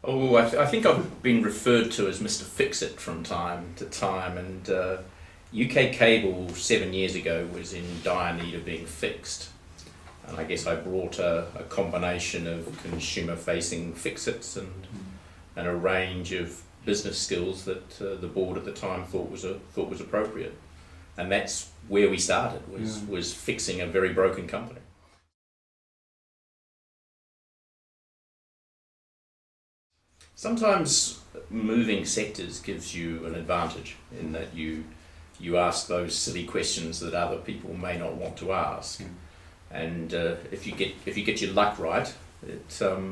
Oh, I think I've been referred to as Mr. Fixit from time to time, and UK Cable 7 years ago was in dire need of being fixed. And I guess I brought a combination of consumer-facing Fixits and a range of business skills that the board at the time thought was appropriate. And that's where we started, was fixing a very broken company. Sometimes moving sectors gives you an advantage in that you ask those silly questions that other people may not want to ask, and if you get your luck right,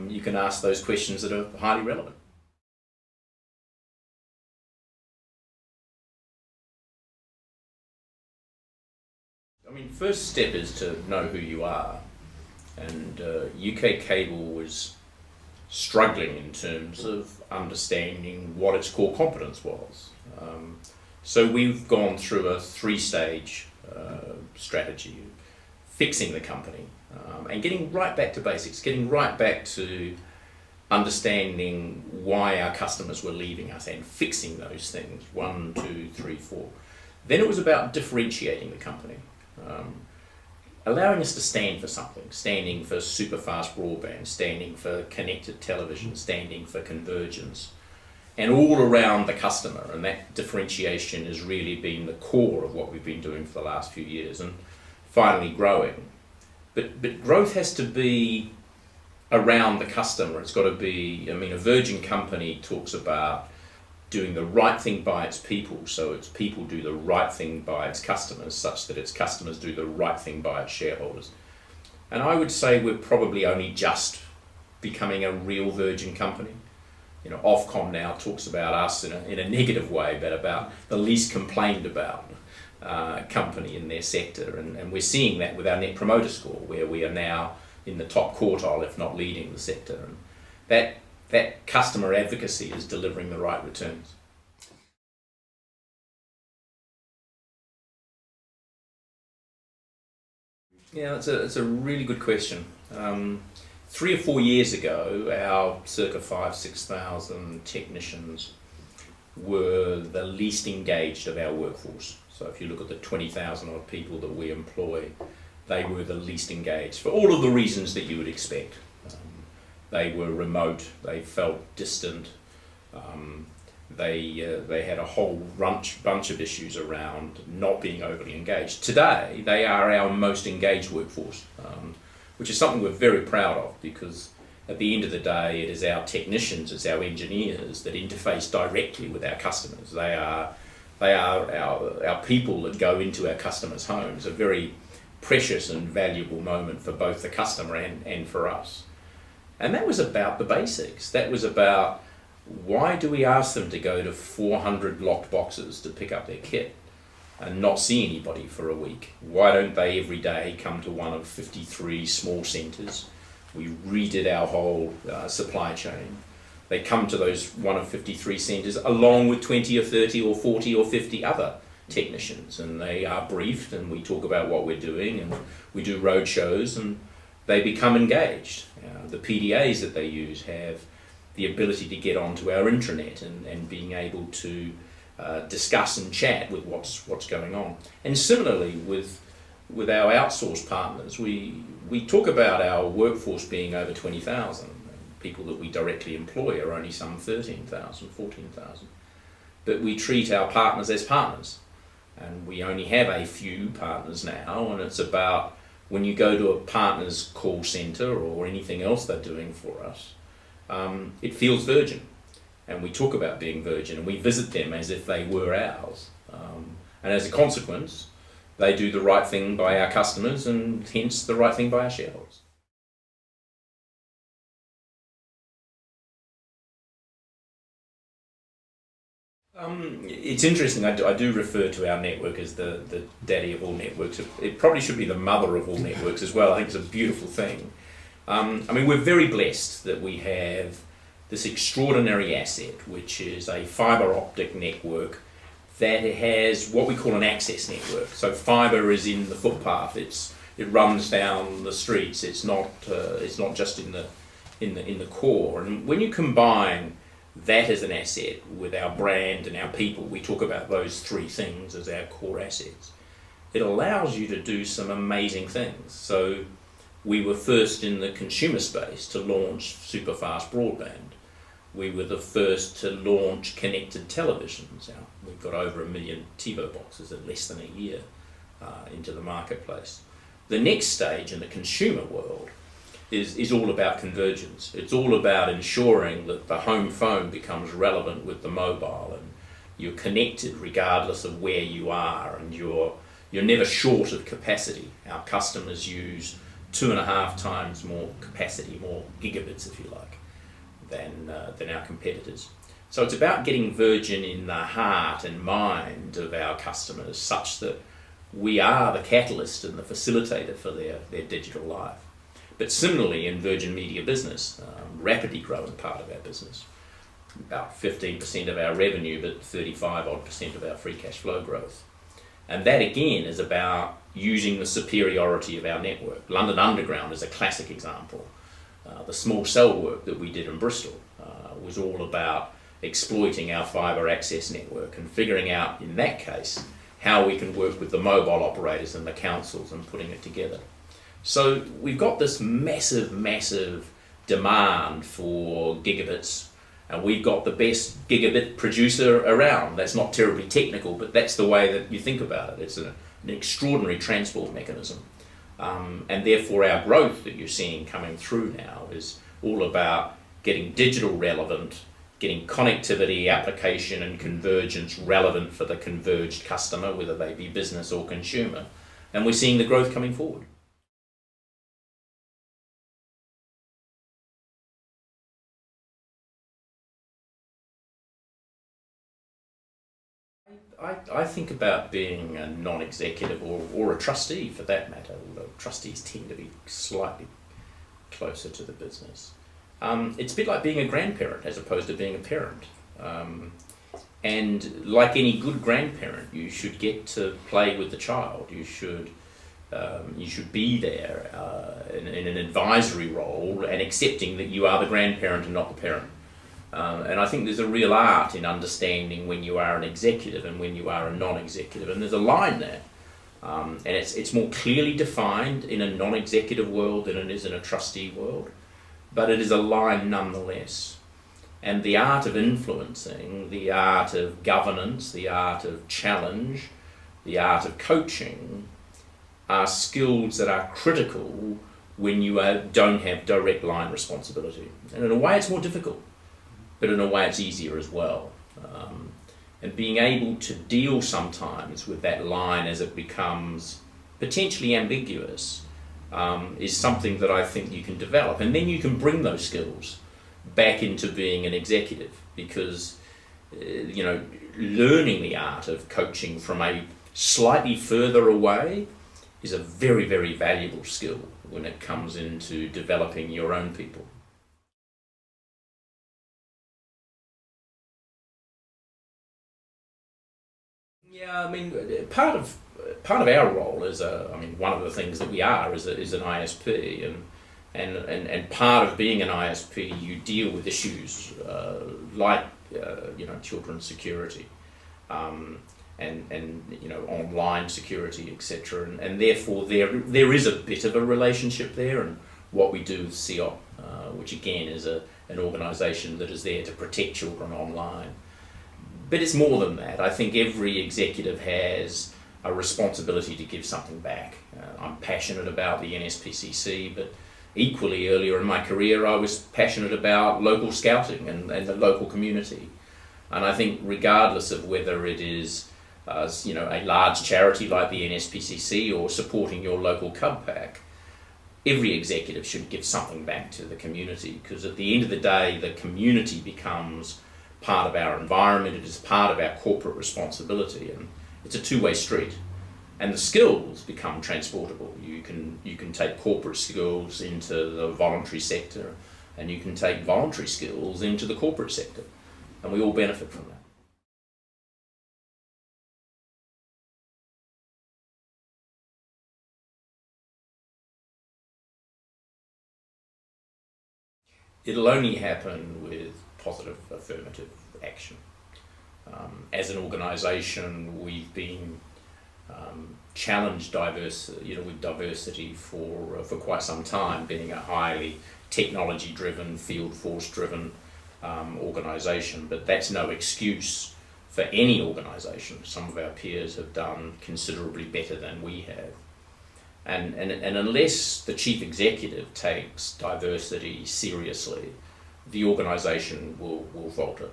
you can ask those questions that are highly relevant. I mean, first step is to know who you are, and UK Cable was struggling in terms of understanding what its core competence was. So we've gone through a three-stage strategy, fixing the company and getting right back to basics, getting right back to understanding why our customers were leaving us and fixing those things, 1, 2, 3, 4. Then it was about differentiating the company. Allowing us to stand for something, standing for super fast broadband, standing for connected television, standing for convergence, and all around the customer. And that differentiation has really been the core of what we've been doing for the last few years, and finally growing. But growth has to be around the customer. It's got to be, I mean, a Virgin company talks about doing the right thing by its people, so its people do the right thing by its customers, such that its customers do the right thing by its shareholders. And I would say we're probably only just becoming a real Virgin company. You know, Ofcom now talks about us in a negative way, but about the least complained about company in their sector, and we're seeing that with our Net Promoter Score, where we are now in the top quartile, if not leading the sector, and that customer advocacy is delivering the right returns. Yeah, it's a really good question. 3 or 4 years ago, our circa 6,000 technicians were the least engaged of our workforce. So if you look at the 20,000 odd people that we employ, they were the least engaged for all of the reasons that you would expect. They were remote, they felt distant, they had a whole bunch of issues around not being overly engaged. Today, they are our most engaged workforce, which is something we're very proud of, because at the end of the day, it is our technicians, it's our engineers that interface directly with our customers. They are our people that go into our customers' homes, a very precious and valuable moment for both the customer and for us. And that was about the basics. That was about, why do we ask them to go to 400 locked boxes to pick up their kit and not see anybody for a week? Why don't they every day come to one of 53 small centres? We redid our whole supply chain. They come to those one of 53 centres along with 20 or 30 or 40 or 50 other technicians, and they are briefed, and we talk about what we're doing, and we do road shows, and they become engaged. The PDAs that they use have the ability to get onto our intranet and being able to discuss and chat with what's going on. And similarly with our outsourced partners, we talk about our workforce being over 20,000. People that we directly employ are only some 13,000, 14,000. But we treat our partners as partners, and we only have a few partners now, and it's about, when you go to a partner's call centre or anything else they're doing for us, it feels Virgin. And we talk about being Virgin, and we visit them as if they were ours. And as a consequence, they do the right thing by our customers, and hence the right thing by our shareholders. It's interesting, I do refer to our network as the daddy of all networks. It probably should be the mother of all networks as well. I think it's a beautiful thing. I mean, we're very blessed that we have this extraordinary asset, which is a fibre optic network that has what we call an access network. So fibre is in the footpath, it runs down the streets, it's not just in in the core. And when you combine that as an asset with our brand and our people, we talk about those three things as our core assets, it allows you to do some amazing things. So we were first in the consumer space to launch super fast broadband. We were the first to launch connected televisions. Now, we've got over 1 million TiVo boxes in less than a year into the marketplace. The next stage in the consumer world is all about convergence. It's all about ensuring that the home phone becomes relevant with the mobile, and you're connected regardless of where you are, and you're never short of capacity. Our customers use 2.5 times more capacity, more gigabits if you like, than our competitors. So it's about getting Virgin in the heart and mind of our customers, such that we are the catalyst and the facilitator for their digital life. But similarly in Virgin Media Business, rapidly growing part of our business, about 15% of our revenue, but 35% of our free cash flow growth. And that again is about using the superiority of our network. London Underground is a classic example. The small cell work that we did in Bristol was all about exploiting our fibre access network and figuring out, in that case, how we can work with the mobile operators and the councils and putting it together. So we've got this massive demand for gigabits, and we've got the best gigabit producer around. That's not terribly technical, but that's the way that you think about it. It's an extraordinary transport mechanism. And therefore our growth that you're seeing coming through now is all about getting digital relevant, getting connectivity, application and convergence relevant for the converged customer, whether they be business or consumer. And we're seeing the growth coming forward. I think about being a non-executive or a trustee for that matter, although trustees tend to be slightly closer to the business. It's a bit like being a grandparent as opposed to being a parent. And like any good grandparent, you should get to play with the child. You should be there in an advisory role and accepting that you are the grandparent and not the parent. And I think there's a real art in understanding when you are an executive and when you are a non-executive, and there's a line there. And it's more clearly defined in a non-executive world than it is in a trustee world, but it is a line nonetheless. And the art of influencing, the art of governance, the art of challenge, the art of coaching are skills that are critical when you don't have direct line responsibility. And in a way it's more difficult, but in a way it's easier as well. And being able to deal sometimes with that line as it becomes potentially ambiguous is something that I think you can develop. And then you can bring those skills back into being an executive, because learning the art of coaching from a slightly further away is a very, very valuable skill when it comes into developing your own people. Yeah, I mean, part of our role is one of the things that we are is an ISP, and part of being an ISP, you deal with issues like children's security, and online security, etc. And therefore there is a bit of a relationship there, and what we do with CEOP, which again is an organisation that is there to protect children online. But it's more than that. I think every executive has a responsibility to give something back. I'm passionate about the NSPCC, but equally earlier in my career I was passionate about local scouting and the local community. And I think regardless of whether it is a large charity like the NSPCC or supporting your local cub pack, every executive should give something back to the community, because at the end of the day the community becomes part of our environment, it is part of our corporate responsibility, and it's a two-way street. And the skills become transportable. You can take corporate skills into the voluntary sector, and you can take voluntary skills into the corporate sector, and we all benefit from that. it'll only happen with positive affirmative action. As an organisation, we've been challenged with diversity for quite some time, being a highly technology-driven, field force-driven organisation. But that's no excuse for any organisation. Some of our peers have done considerably better than we have. And unless the chief executive takes diversity seriously, the organisation will falter.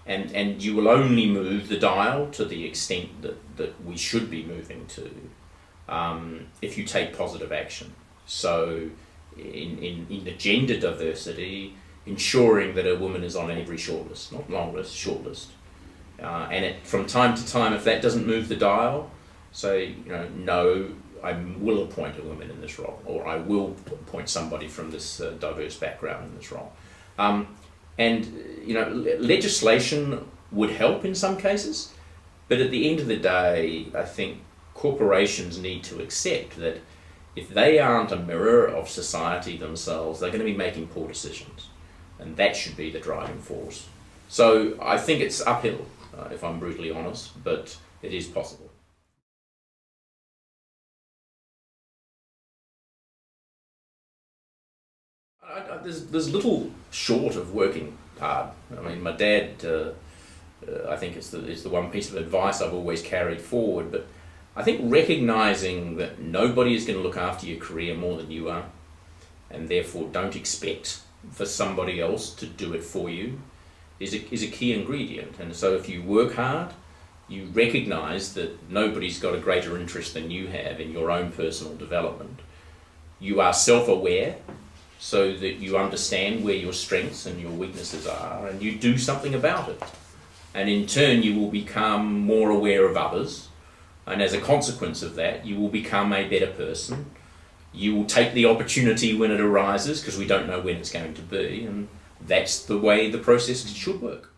And you will only move the dial to the extent that we should be moving to if you take positive action. So in the gender diversity, ensuring that a woman is on every shortlist, not long list, shortlist. From time to time, if that doesn't move the dial, say, no, I will appoint a woman in this role, or I will appoint somebody from this diverse background in this role. Legislation would help in some cases, but at the end of the day, I think corporations need to accept that if they aren't a mirror of society themselves, they're going to be making poor decisions, and that should be the driving force. So I think it's uphill, if I'm brutally honest, but it is possible. There's little short of working hard. I mean, my dad, I think is the one piece of advice I've always carried forward, but I think recognising that nobody is going to look after your career more than you are, and therefore don't expect for somebody else to do it for you, is a key ingredient. And so if you work hard, you recognise that nobody's got a greater interest than you have in your own personal development. You are self-aware, so that you understand where your strengths and your weaknesses are, and you do something about it. And in turn, you will become more aware of others, and as a consequence of that, you will become a better person. You will take the opportunity when it arises, because we don't know when it's going to be, and that's the way the process should work.